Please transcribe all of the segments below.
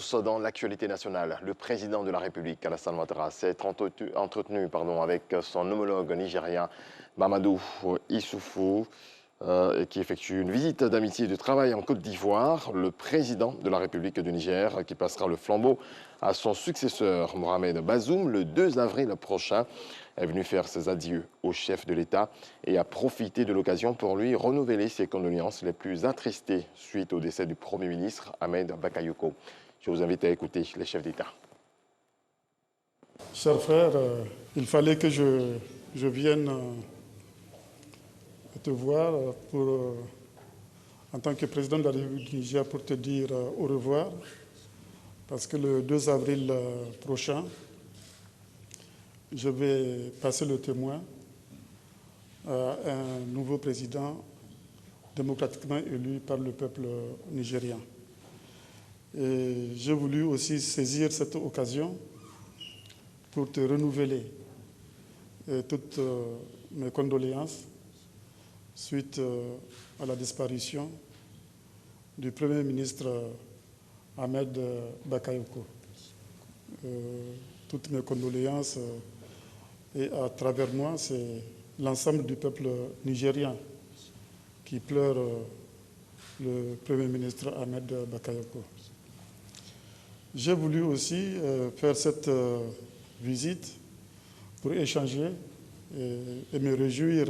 tous dans l'actualité nationale. Le président de la République, Alassane Ouattara, s'est entretenu avec son homologue nigérien, Mamadou Issoufou, qui effectue une visite d'amitié et de travail en Côte d'Ivoire. Le président de la République du Niger, qui passera le flambeau à son successeur, Mohamed Bazoum, le 2 avril prochain, est venu faire ses adieux au chef de l'État et a profité de l'occasion pour lui renouveler ses condoléances les plus attristées suite au décès du Premier ministre Ahmed Bakayoko. Je vous invite à écouter les chefs d'État. Chers frères, il fallait que je vienne te voir en tant que président de la République du Niger pour te dire au revoir, parce que le 2 avril prochain, je vais passer le témoin à un nouveau président démocratiquement élu par le peuple nigérien. Et j'ai voulu aussi saisir cette occasion pour te renouveler toutes mes condoléances suite à la disparition du Premier ministre Ahmed Bakayoko. Toutes mes condoléances et à travers moi, c'est l'ensemble du peuple nigérien qui pleure le Premier ministre Ahmed Bakayoko. J'ai voulu aussi faire cette visite pour échanger et me réjouir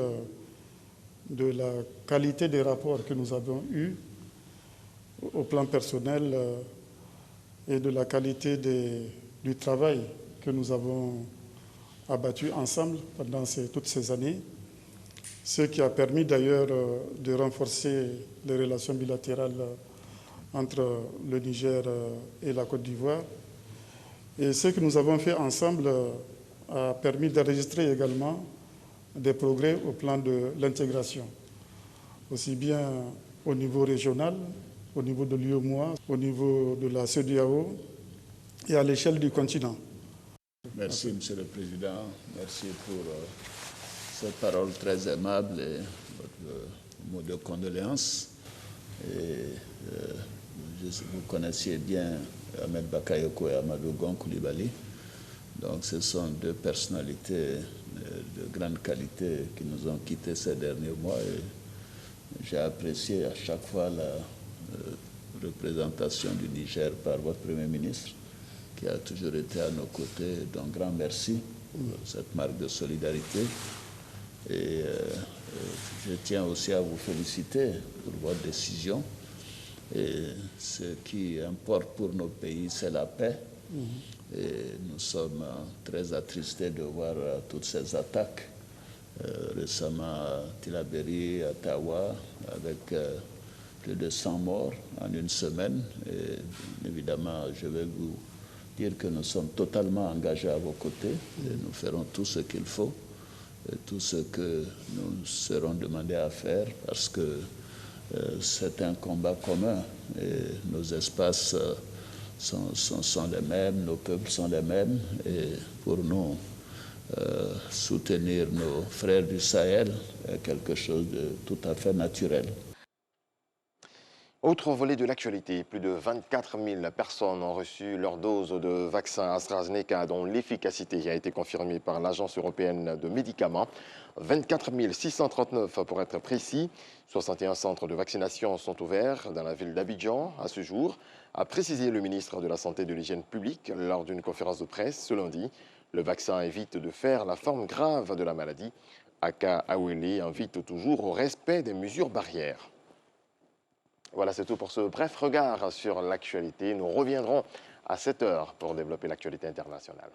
de la qualité des rapports que nous avons eus au plan personnel et de la qualité du travail que nous avons abattu ensemble pendant toutes ces années, ce qui a permis d'ailleurs de renforcer les relations bilatérales entre le Niger et la Côte d'Ivoire. Et ce que nous avons fait ensemble a permis d'enregistrer également des progrès au plan de l'intégration, aussi bien au niveau régional, au niveau de l'UEMOA, au niveau de la CEDEAO et à l'échelle du continent. Merci, Monsieur le Président. Merci pour cette parole très aimable et votre mot de condoléances. Vous connaissiez bien Ahmed Bakayoko et Amadou Gon Coulibaly. Donc, ce sont deux personnalités de grande qualité qui nous ont quittés ces derniers mois. Et j'ai apprécié à chaque fois la représentation du Niger par votre Premier ministre, qui a toujours été à nos côtés. Donc, grand merci pour cette marque de solidarité. Et je tiens aussi à vous féliciter pour votre décision. Et ce qui importe pour nos pays, c'est la paix. Et nous sommes très attristés de voir toutes ces attaques. Récemment à Tillabéri, à Tawa, avec plus de 100 morts en une semaine. Et évidemment, je vais vous dire que nous sommes totalement engagés à vos côtés. Et nous ferons tout ce qu'il faut, et tout ce que nous serons demandés à faire, parce que c'est un combat commun. Et nos espaces sont les mêmes, nos peuples sont les mêmes. Et pour nous, soutenir nos frères du Sahel est quelque chose de tout à fait naturel. Autre volet de l'actualité, plus de 24 000 personnes ont reçu leur dose de vaccin AstraZeneca dont l'efficacité a été confirmée par l'Agence européenne de médicaments. 24 639 pour être précis. 61 centres de vaccination sont ouverts dans la ville d'Abidjan à ce jour, a précisé le ministre de la Santé et de l'Hygiène publique lors d'une conférence de presse ce lundi. Le vaccin évite de faire la forme grave de la maladie. Aka Awele invite toujours au respect des mesures barrières. Voilà, c'est tout pour ce bref regard sur l'actualité. Nous reviendrons à 7 h pour développer l'actualité internationale.